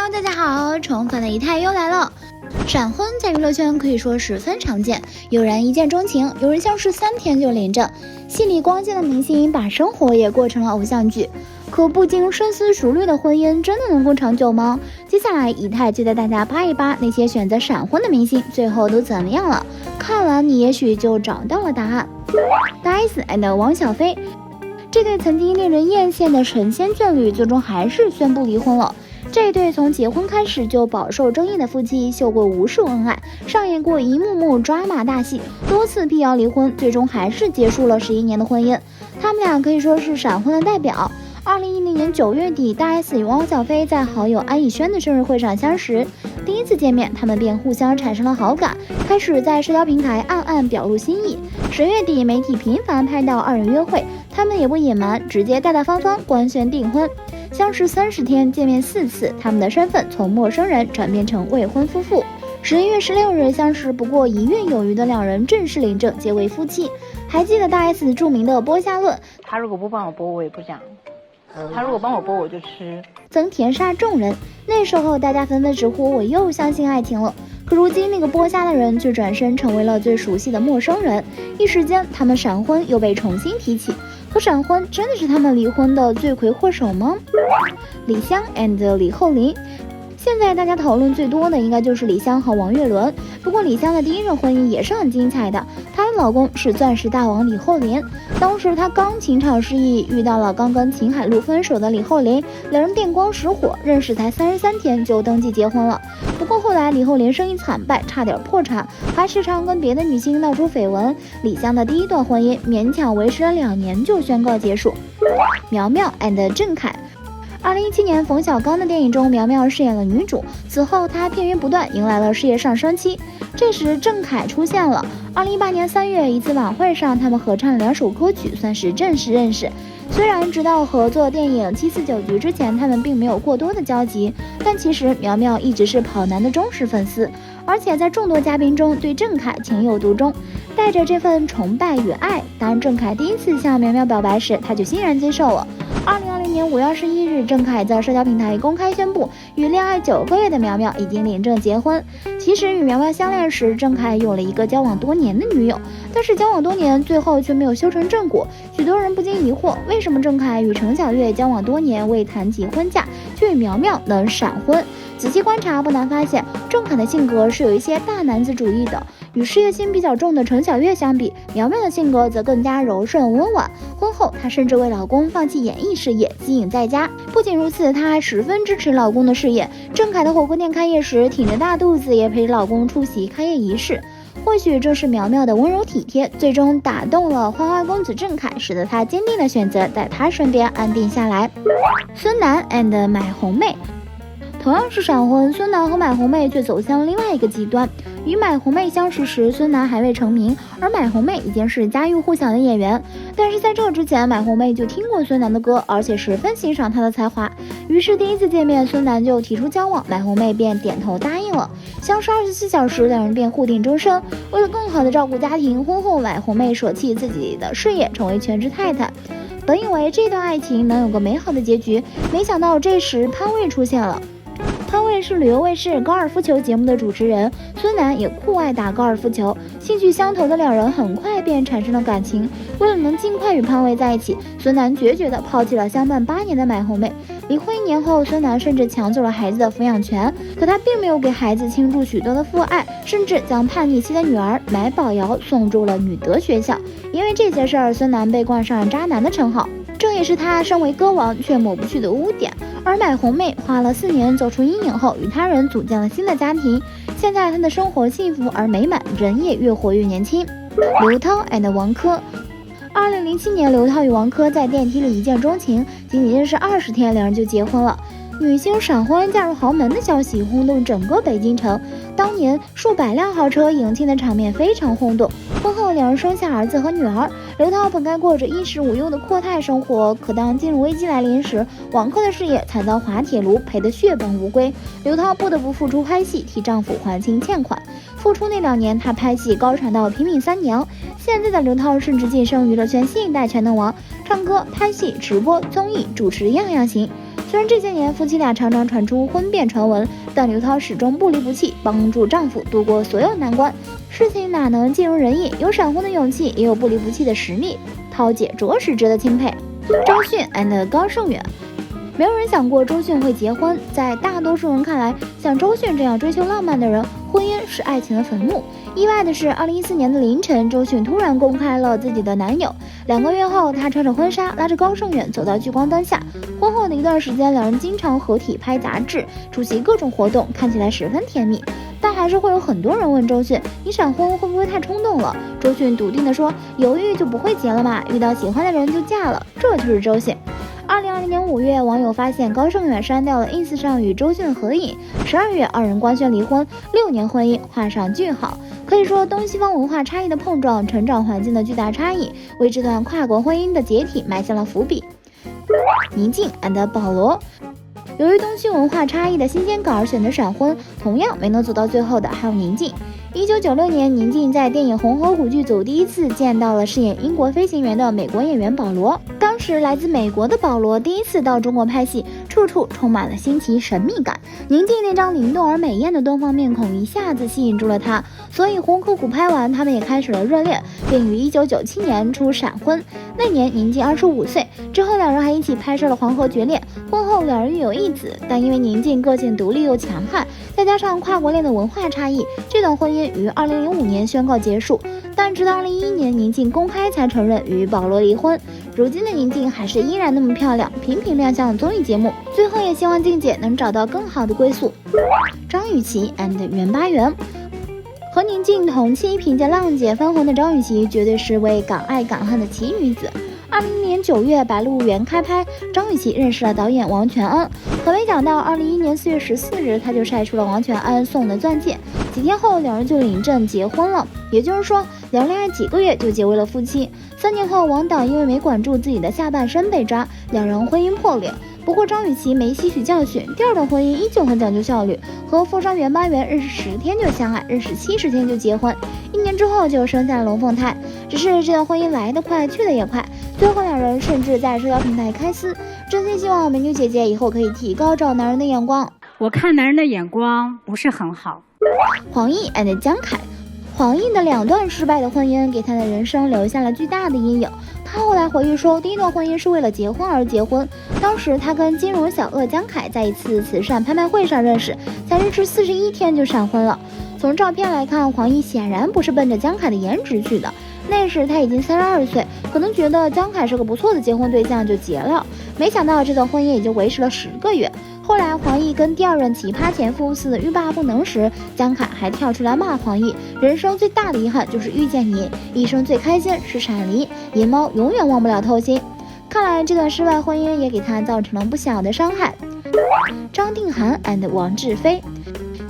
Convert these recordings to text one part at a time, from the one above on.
Hello， 大家好，宠粉的姨太又来了。闪婚在娱乐圈可以说十分常见，有人一见钟情，有人相识3天就领证。戏里光鲜的明星把生活也过成了偶像剧，可不经深思熟虑的婚姻真的能够长久吗？接下来姨太就带大家扒一扒那些选择闪婚的明星最后都怎么样了，看完你也许就找到了答案。大 S and 王小飞，这对曾经令人艳羡的神仙眷侣最终还是宣布离婚了。这对从结婚开始就饱受争议的夫妻，秀过无数恩爱，上演过一幕幕抓马大戏，多次辟谣离婚，最终还是结束了11年的婚姻。他们俩可以说是闪婚的代表。2010年9月底，大 S 与汪小菲在好友安以轩的生日会上相识，第一次见面，他们便互相产生了好感，开始在社交平台暗暗表露心意。10月底，媒体频繁拍到二人约会，他们也不隐瞒，直接大大方方官宣订婚。相识30天，见面4次，他们的身份从陌生人转变成未婚夫妇。11月16日，相识不过1月有余的两人正式领证，结为夫妻。还记得大 S 著名的剥虾论，他如果不帮我剥，我也不讲；他如果帮我剥，我就吃，曾甜杀众人。那时候大家纷纷直呼我又相信爱情了。可如今那个剥虾的人却转身成为了最熟悉的陌生人，一时间他们闪婚又被重新提起。可闪婚真的是他们离婚的罪魁祸首吗？李湘 and 李厚霖，现在大家讨论最多的应该就是李湘和王岳伦。不过李湘的第一任婚姻也是很精彩的，她的老公是钻石大王李厚霖。当时她刚情场失意，遇到了刚跟秦海璐分手的李厚霖，两人电光石火，认识才33天就登记结婚了。不过后来李厚霖生意惨败，差点破产，还时常跟别的女星闹出绯闻。李湘的第一段婚姻勉强维持了2年就宣告结束。苗苗 and 郑恺，2017年冯小刚的电影中，苗苗饰演了女主，此后她片源不断，迎来了事业上升期。这时郑恺出现了。2018年3月一次晚会上，他们合唱了2首歌曲，算是正式认识。虽然直到合作电影《749局》之前，他们并没有过多的交集，但其实苗苗一直是跑男的忠实粉丝，而且在众多嘉宾中对郑恺情有独钟。带着这份崇拜与爱，当郑恺第一次向苗苗表白时，他就欣然接受了。2020年5月21日，郑恺在社交平台公开宣布，与恋爱9个月的苗苗已经领证结婚。其实与苗苗相恋时，郑恺有了一个交往多年的女友，但是交往多年，最后却没有修成正果。许多人不禁疑惑，为什么郑恺与程小月交往多年未谈及婚嫁，却与苗苗能闪婚？仔细观察，不难发现，郑恺的性格是有一些大男子主义的。与事业心比较重的程小月相比，苗苗的性格则更加柔顺温婉。婚后，她甚至为老公放弃演艺事业，息影在家。不仅如此，她还十分支持老公的事业。郑恺的火锅店开业时，挺着大肚子也陪着老公出席开业仪式。或许正是苗苗的温柔体贴，最终打动了花花公子郑恺，使得他坚定的选择在他身边安定下来。孙楠 and 买红妹，同样是闪婚，孙楠和买红妹却走向另外一个极端。与买红妹相识时，孙楠还未成名，而买红妹已经是家喻户晓的演员。但是在这之前，买红妹就听过孙楠的歌，而且十分欣赏他的才华。于是第一次见面，孙楠就提出交往，买红妹便点头答应了。相识24小时，两人便互定终身。为了更好的照顾家庭，婚后买红妹舍弃自己的事业，成为全职太太。本以为这段爱情能有个美好的结局，没想到这时潘玮出现了。潘玮是旅游卫视高尔夫球节目的主持人，孙楠也酷爱打高尔夫球，兴趣相投的两人很快便产生了感情。为了能尽快与潘玮在一起，孙楠决绝地抛弃了相伴8年的买红妹。离婚1年后，孙楠甚至抢走了孩子的抚养权，可他并没有给孩子倾注许多的父爱，甚至将叛逆期的女儿买宝瑶送入了女德学校。因为这些事儿，孙楠被冠上渣男的称号，这也是他身为歌王却抹不去的污点。而买红妹花了4年走出阴影后，与他人组建了新的家庭。现在她的生活幸福而美满，人也越活越年轻。刘涛 and 王珂，2007年，刘涛与王珂在电梯里一见钟情，仅仅认识20天，两人就结婚了。女星闪婚嫁入豪门的消息轰动整个北京城，当年数百辆豪车迎亲的场面非常轰动。婚后两人生下儿子和女儿，刘涛本该过着衣食无忧的阔太生活，可当金融危机来临时，王珂的事业惨遭滑铁卢，赔得血本无归。刘涛不得不复出拍戏，替丈夫还清欠款。复出那2年，她拍戏高产到拼命3娘。现在的刘涛甚至晋升娱乐圈新一代全能王，唱歌、拍戏、直播、综艺、主持样样行。虽然这些年夫妻俩常常传出婚变传闻，但刘涛始终不离不弃，帮助丈夫度过所有难关。事情哪能尽如人意？有闪婚的勇气，也有不离不弃的实力。涛姐着实值得钦佩。周迅 and 高胜远。没有人想过周迅会结婚，在大多数人看来，像周迅这样追求浪漫的人，婚姻是爱情的坟墓。意外的是，2014年的凌晨，周迅突然公开了自己的男友。2个月后，她穿着婚纱，拉着高胜远走到聚光灯下。婚后的一段时间，两人经常合体拍杂志，出席各种活动，看起来十分甜蜜。但还是会有很多人问周迅，你闪婚会不会太冲动了？周迅笃定地说，犹豫就不会结了嘛，遇到喜欢的人就嫁了，这就是周迅。2020年5月，网友发现高胜远删掉了 ins 上与周迅的合影。12月，二人官宣离婚，6年婚姻画上句号。可以说，东西方文化差异的碰撞，成长环境的巨大差异，为这段跨国婚姻的解体埋下了伏笔。宁静 and 保罗。由于东西文化差异的新鲜感而选择闪婚，同样没能走到最后的还有宁静。1996年，宁静在电影《红河谷》剧组第一次见到了饰演英国飞行员的美国演员保罗。当时来自美国的保罗第一次到中国拍戏，处处充满了新奇神秘感。宁静那张灵动而美艳的东方面孔一下子吸引住了他，所以《红河谷》拍完，他们也开始了热恋，并于1997年出闪婚。那年宁静25岁，之后两人还一起拍摄了《黄河决裂》。婚后两人育有一子，但因为宁静个性独立又强悍，再加上跨国恋的文化差异，这段婚姻于2005年宣告结束。但直到2011年，宁静公开才承认与保罗离婚。如今的宁静还是依然那么漂亮，频频亮相综艺节目。最后也希望静姐能找到更好的归宿。张雨绮 and 袁巴元。和宁静同期凭借浪姐翻红的张雨绮，绝对是位敢爱敢恨的奇女子。2020年9月，《白鹿原》开拍，张雨绮认识了导演王全安。可没想到，2021年4月14日，她就晒出了王全安送的钻戒。几天后，两人就领证结婚了。也就是说，两人恋爱几个月就结为了夫妻。3年后，王导因为没管住自己的下半身被抓，两人婚姻破裂。不过张雨绮没吸取教训，第二段婚姻依旧很讲究效率，和富商袁巴元认识10天就相爱，认识70天就结婚，1年之后就生下了龙凤胎。只是这段婚姻来得快，去得也快，最后两人甚至在社交平台开撕。真心希望美女姐姐以后可以提高找男人的眼光。我看男人的眼光不是很好。黄奕 and 江凯。黄奕的2段失败的婚姻给他的人生留下了巨大的阴影。他后来回忆说，第一段婚姻是为了结婚而结婚。当时他跟金融小鳄江凯在一次慈善拍卖会上认识，才认识41天就闪婚了。从照片来看，黄奕显然不是奔着江凯的颜值去的。那时他已经32岁，可能觉得江凯是个不错的结婚对象就结了。没想到这段婚姻也就维持了10个月。后来黄奕跟第二任奇葩前夫似欲罢不能时，江凯还跳出来骂黄奕，人生最大的遗憾就是遇见你，一生最开心是闪离，银猫永远忘不了偷心。看来这段失败婚姻也给他造成了不小的伤害。张定涵 and 王志飞。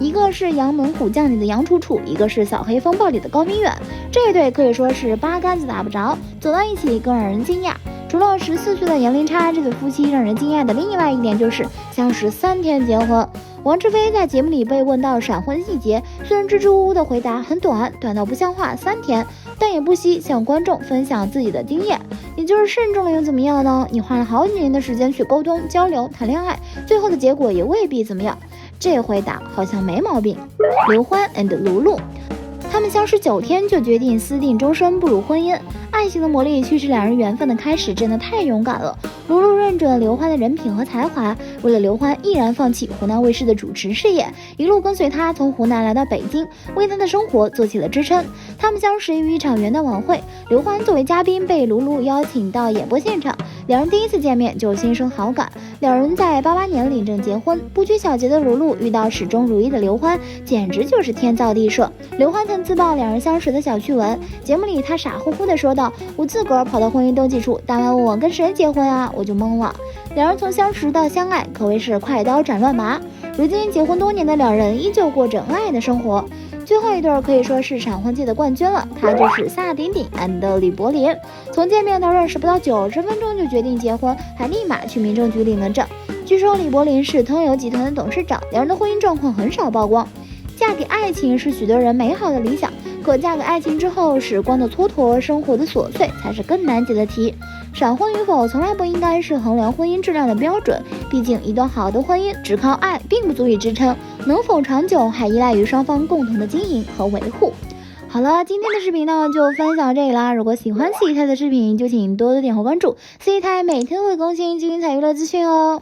一个是杨门虎将里的杨楚楚，一个是扫黑风暴里的高明远，这一对可以说是八竿子打不着，走到一起更让人惊讶。除了14岁的年龄差，这对夫妻让人惊讶的另外一点就是相识3天结婚。王志飞在节目里被问到闪婚细节，虽然支支吾吾的回答很短到不像话，3天，但也不惜向观众分享自己的经验。也就是慎重了又怎么样呢？你花了好几年的时间去沟通、交流、谈恋爱，最后的结果也未必怎么样。这回答好像没毛病。刘欢 and 卢璐。他们相识9天就决定私定终身，步入婚姻。爱情的魔力驱使两人缘分的开始，真的太勇敢了。卢璐认准刘欢的人品和才华，为了刘欢毅然放弃湖南卫视的主持事业，一路跟随他从湖南来到北京，为他的生活做起了支撑。他们相识于一场元旦晚会，刘欢作为嘉宾被卢璐邀请到演播现场，两人第一次见面就心生好感。两人在88年领证结婚，不拘小节的卢璐遇到始终如一的刘欢，简直就是天造地设。刘欢曾自曝两人相识的小趣闻，节目里他傻乎乎的说道：“我自个儿跑到婚姻登记处，大妈问我跟谁结婚啊，我就懵了。”两人从相识到相爱，可谓是快刀斩乱麻。如今结婚多年的两人依旧过着恩爱的生活。最后一对可以说是闪婚界的冠军了，他就是萨顶顶 and 李柏林。从见面到认识不到90分钟就决定结婚，还立马去民政局领了证。据说李柏林是通邮集团的董事长，两人的婚姻状况很少曝光。嫁给爱情是许多人美好的理想，可嫁给爱情之后，时光的蹉跎，生活的琐碎才是更难解的题。闪婚与否从来不应该是衡量婚姻质量的标准，毕竟一段好的婚姻只靠爱并不足以支撑，能否长久还依赖于双方共同的经营和维护。好了，今天的视频呢就分享到这里啦。如果喜欢四姨太的视频，就请多多点和关注，四姨太每天会更新精彩娱乐资讯哦。